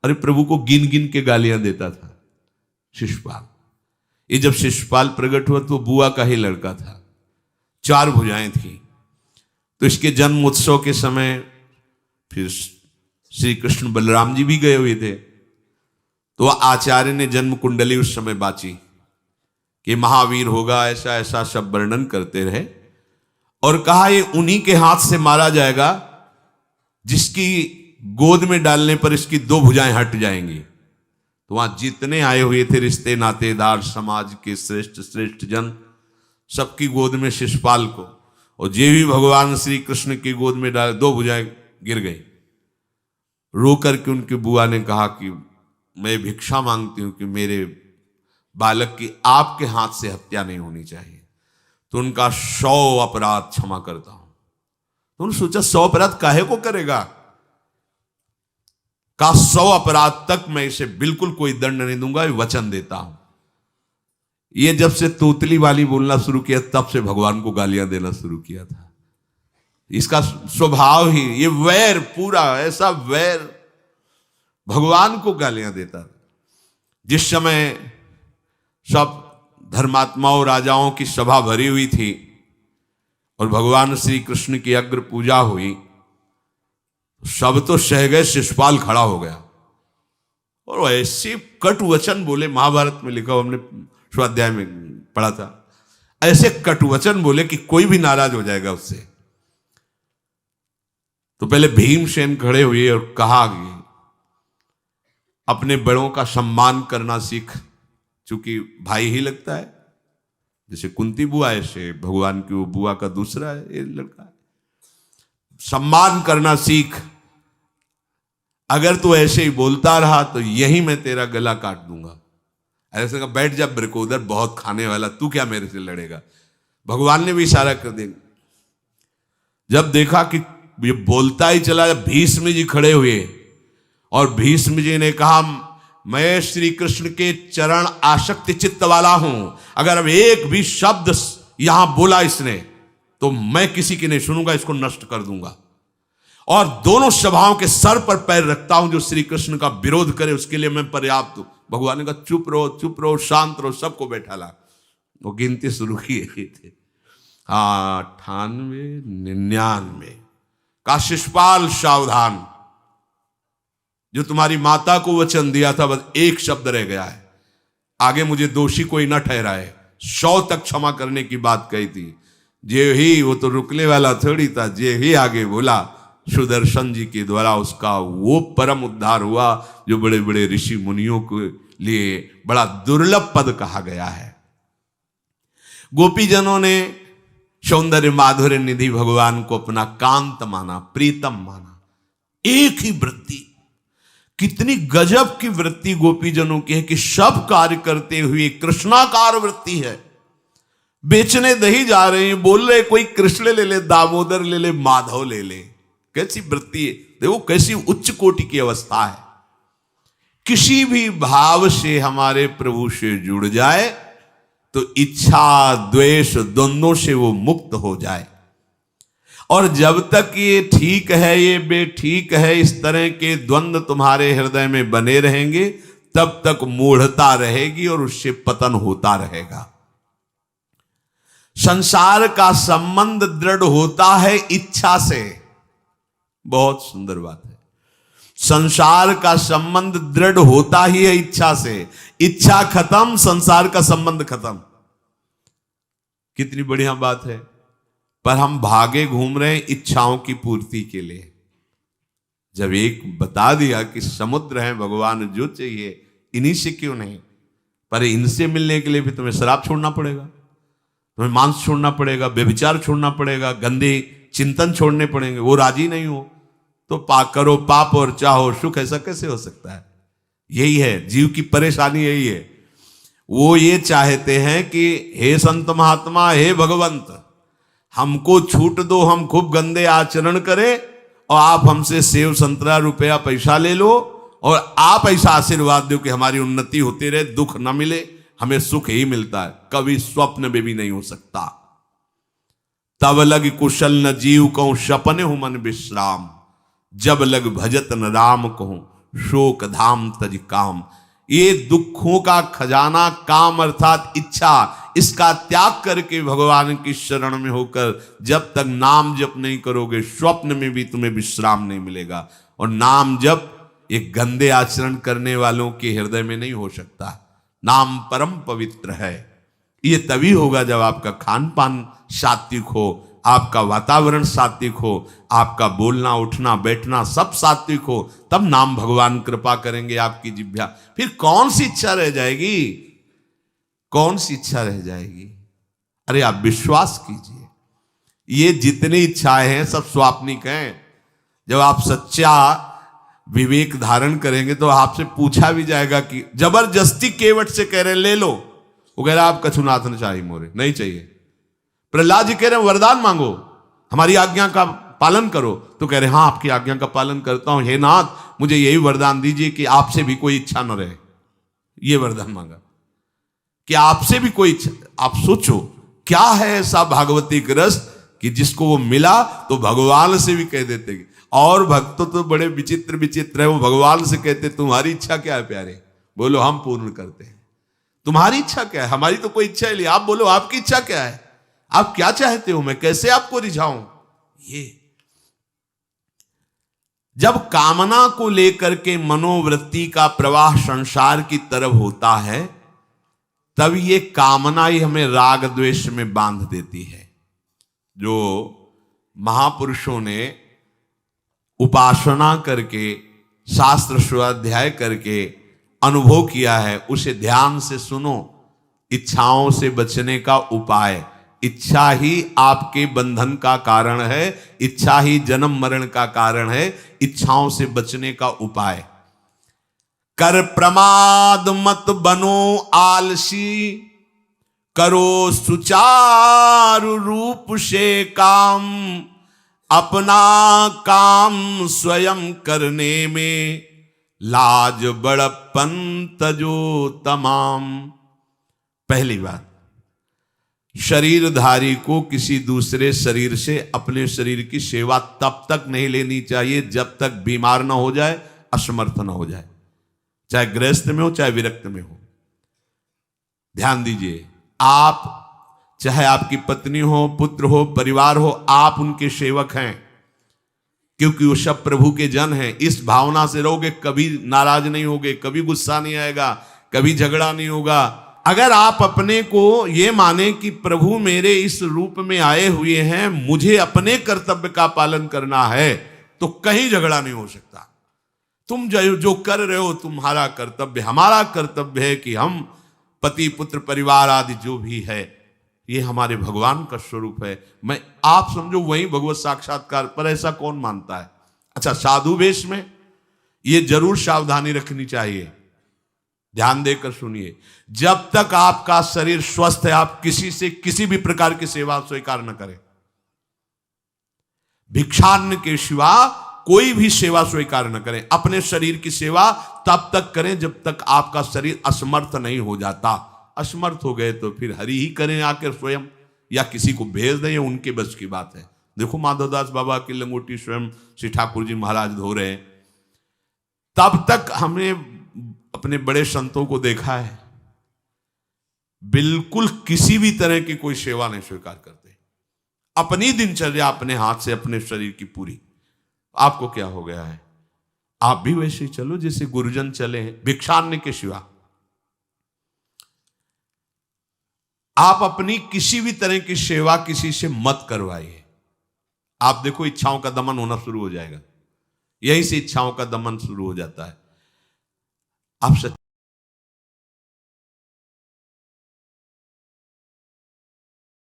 अरे प्रभु को गिन गिन के गालियां देता था शिशुपाल। ये जब शिशुपाल प्रकट हुआ तो बुआ का ही लड़का था, 4 भुजाएं थी। तो इसके जन्म उत्सव के समय फिर श्री कृष्ण बलराम जी भी गए हुए थे। तो आचार्य ने जन्म कुंडली उस समय बाची कि महावीर होगा, ऐसा ऐसा सब वर्णन करते रहे और कहा ये उन्हीं के हाथ से मारा जाएगा जिसकी गोद में डालने पर इसकी 2 भुजाएं हट जाएंगी। तो वहां जितने आए हुए थे रिश्ते नातेदार, समाज के श्रेष्ठ श्रेष्ठ जन, सबकी गोद में शिशुपाल को, और जे भी भगवान श्री कृष्ण की गोद में डाले 2 भुजाएं गिर गई। रो करके उनकी बुआ ने कहा कि मैं भिक्षा मांगती हूं कि मेरे बालक की आपके हाथ से हत्या नहीं होनी चाहिए, तो उनका 100 अपराध क्षमा करता हूं। तो उन्होंने सोचा 100 अपराध काहे को करेगा, का 100 अपराध तक मैं इसे बिल्कुल कोई दंड नहीं दूंगा, वचन देता हूं। ये जब से तोतली वाली बोलना शुरू किया तब से भगवान को गालियां देना शुरू किया था। इसका स्वभाव ही ये वैर, पूरा ऐसा वैर, भगवान को गालियां देता था। जिस समय सब धर्मात्माओं राजाओं की सभा भरी हुई थी और भगवान श्री कृष्ण की अग्र पूजा हुई, सब तो सह गए, शिशुपाल खड़ा हो गया और ऐसे कटु वचन बोले, महाभारत में लिखा, हमने स्वाध्याय में पढ़ा था, ऐसे कटु वचन बोले कि कोई भी नाराज हो जाएगा उससे। तो पहले भीमसेन खड़े हुए और कहा कि अपने बड़ों का सम्मान करना सीख, चूंकि भाई ही लगता है, जैसे कुंती बुआ ऐसे भगवान की वो बुआ का दूसरा है, ये लड़का है, सम्मान करना सीख। अगर तू ऐसे ही बोलता रहा तो यही मैं तेरा गला काट दूंगा। ऐसे कहा बैठ जा ब्रकोदर, बहुत खाने वाला, तू क्या मेरे से लड़ेगा। भगवान ने भी इशारा कर दिया। जब देखा कि ये बोलता ही चला, भीष्म जी खड़े हुए और भीष्म जी ने कहा मैं श्री कृष्ण के चरण आसक्ति चित्त वाला हूं, अगर अब एक भी शब्द यहां बोला इसने तो मैं किसी की नहीं सुनूंगा, इसको नष्ट कर दूंगा। और दोनों सभाओं के सर पर पैर रखता हूं, जो श्री कृष्ण का विरोध करे उसके लिए मैं पर्याप्त हूं। भगवान ने कहा चुप रहो, शांत रहो, सबको बैठा ला। वो गिनती शुरू किए थे, 98, 99 का शिशुपाल सावधान, जो तुम्हारी माता को वचन दिया था बस एक शब्द रह गया है, आगे मुझे दोषी कोई न ठहराए। 100 तक क्षमा करने की बात कही थी। जे ही, वो तो रुकने वाला थोड़ी था, जे ही आगे बोला सुदर्शन जी के द्वारा उसका वो परम उद्धार हुआ जो बड़े बड़े ऋषि मुनियों के लिए बड़ा दुर्लभ पद कहा गया है। गोपीजनों ने सौंदर्य माधुर्य निधि भगवान को अपना कांत माना, प्रीतम माना। एक ही वृत्ति, कितनी गजब की वृत्ति गोपीजनों की है कि सब कार्य करते हुए कृष्णाकार वृत्ति है। बेचने दही जा रहे हैं, बोल रहे कोई कृष्ण ले ले, दामोदर ले ले, माधव ले ले। कैसी वृत्ति है, देखो कैसी उच्च कोटि की अवस्था है। किसी भी भाव से हमारे प्रभु से जुड़ जाए तो इच्छा द्वेष द्वंद्वों से वो मुक्त हो जाए। और जब तक ये ठीक है, ये बेठीक है, इस तरह के द्वंद्व तुम्हारे हृदय में बने रहेंगे, तब तक मूढ़ता रहेगी और उससे पतन होता रहेगा। संसार का संबंध दृढ़ होता है इच्छा से। बहुत सुंदर बात है, संसार का संबंध दृढ़ होता ही है इच्छा से। इच्छा खत्म, संसार का संबंध खत्म। कितनी बढ़िया बात है। पर हम भागे घूम रहे हैं इच्छाओं की पूर्ति के लिए। जब एक बता दिया कि समुद्र है भगवान, जो चाहिए इन्हीं से क्यों नहीं, पर इनसे मिलने के लिए भी तुम्हें शराब छोड़ना पड़ेगा, तुम्हें मांस छोड़ना पड़ेगा, व्यभिचार छोड़ना पड़ेगा, गंदे चिंतन छोड़ने पड़ेंगे। वो राजी नहीं हो तो करो पाप और चाहो सुख। ऐसा कैसे हो सकता है? यही है जीव की परेशानी, यही है। वो ये चाहते हैं कि हे संत महात्मा, हे भगवंत, हमको छूट दो, हम खूब गंदे आचरण करें और आप हमसे सेव संतरा रुपया पैसा ले लो और आप ऐसा आशीर्वाद दो कि हमारी उन्नति होती रहे, दुख न मिले, हमें सुख ही मिलता है। कभी स्वप्न में भी नहीं हो सकता। तब लग कुशल न जीव कहूं, सपने हूं मन विश्राम, जब लग भजत न राम कहूं, शोक धाम तज काम। ये दुखों का खजाना काम अर्थात इच्छा, इसका त्याग करके भगवान की शरण में होकर जब तक नाम जप नहीं करोगे, स्वप्न में भी तुम्हें विश्राम नहीं मिलेगा। और नाम जप एक गंदे आचरण करने वालों के हृदय में नहीं हो सकता। नाम परम पवित्र है। ये तभी होगा जब आपका खान पान सात्विक हो, आपका वातावरण सात्विक हो, आपका बोलना उठना बैठना सब सात्विक हो, तब नाम भगवान कृपा करेंगे आपकी जिह्वा। फिर कौन सी इच्छा रह जाएगी, कौन सी इच्छा रह जाएगी? अरे आप विश्वास कीजिए, ये जितनी इच्छाएं हैं सब स्वाप्निक हैं। जब आप सच्चा विवेक धारण करेंगे तो आपसे पूछा भी जाएगा कि जबरदस्ती केवट से कह रहे ले लो, वो कह रहा आप कछुनाथ न चाहिए मोरे, नहीं चाहिए। प्रहलाद जी कह रहे हैं वरदान मांगो, हमारी आज्ञा का पालन करो, तो कह रहे हाँ आपकी आज्ञा का पालन करता हूं, हे नाथ मुझे यही वरदान दीजिए कि आपसे भी कोई इच्छा न रहे। ये वरदान मांगा कि आपसे भी कोई इच्छा। आप सोचो क्या है ऐसा भागवतिक रस कि जिसको वो मिला तो भगवान से भी कह देते। और भक्त तो बड़े विचित्र विचित्र है, वो भगवान से कहते तुम्हारी इच्छा क्या है प्यारे, बोलो हम पूर्ण करते हैं। तुम्हारी इच्छा क्या है, हमारी तो कोई इच्छा ही नहीं, आप बोलो आपकी इच्छा क्या है, आप क्या चाहते हो, मैं कैसे आपको रिझाऊं। ये जब कामना को लेकर के मनोवृत्ति का प्रवाह संसार की तरफ होता है, तब ये कामना ही हमें राग द्वेष में बांध देती है। जो महापुरुषों ने उपासना करके शास्त्र स्वाध्याय करके अनुभव किया है, उसे ध्यान से सुनो। इच्छाओं से बचने का उपाय, इच्छा ही आपके बंधन का कारण है, इच्छा ही जन्म मरण का कारण है। इच्छाओं से बचने का उपाय, कर प्रमाद मत बनो आलसी, करो सुचारु रूप से काम, अपना काम स्वयं करने में लाज बड़प्पन तजो तमाम। पहली बात, शरीरधारी को किसी दूसरे शरीर से अपने शरीर की सेवा तब तक नहीं लेनी चाहिए जब तक बीमार ना हो जाए, असमर्थ ना हो जाए, चाहे गृहस्थ में हो चाहे विरक्त में हो। ध्यान दीजिए, आप चाहे आपकी पत्नी हो, पुत्र हो, परिवार हो, आप उनके सेवक हैं, क्योंकि वो सब प्रभु के जन हैं। इस भावना से रहोगे, कभी नाराज नहीं होगे, कभी गुस्सा नहीं आएगा, कभी झगड़ा नहीं होगा। अगर आप अपने को ये माने कि प्रभु मेरे इस रूप में आए हुए हैं, मुझे अपने कर्तव्य का पालन करना है, तो कहीं झगड़ा नहीं हो सकता। तुम जो कर रहे हो तुम्हारा कर्तव्य, हमारा कर्तव्य है कि हम पति पुत्र परिवार आदि जो भी है, ये हमारे भगवान का स्वरूप है। मैं आप समझो वही भगवत साक्षात्कार, पर ऐसा कौन मानता है। अच्छा, साधु वेश में ये जरूर सावधानी रखनी चाहिए, ध्यान देकर सुनिए। जब तक आपका शरीर स्वस्थ है, आप किसी से किसी भी प्रकार की सेवा स्वीकार न करें। भिक्षान्न के सिवा कोई भी सेवा स्वीकार न करें। अपने शरीर की सेवा तब तक करें जब तक आपका शरीर असमर्थ नहीं हो जाता। असमर्थ हो गए तो फिर हरि ही करें आकर स्वयं, या किसी को भेज दें, उनके बस की बात है। देखो माधवदास बाबा की लंगोटी स्वयं श्री ठाकुर जी महाराज धो रहे हैं। तब तक हमने अपने बड़े संतों को देखा है, बिल्कुल किसी भी तरह की कोई सेवा नहीं स्वीकार करते। अपनी दिनचर्या अपने हाथ से, अपने शरीर की पूरी। आपको क्या हो गया है, आप भी वैसे ही चलो जैसे गुरुजन चले हैं, भिक्षान्न के सिवा। आप अपनी किसी भी तरह की सेवा किसी से मत करवाइए। आप देखो इच्छाओं का दमन होना शुरू हो जाएगा, यहीं से इच्छाओं का दमन शुरू हो जाता है। आप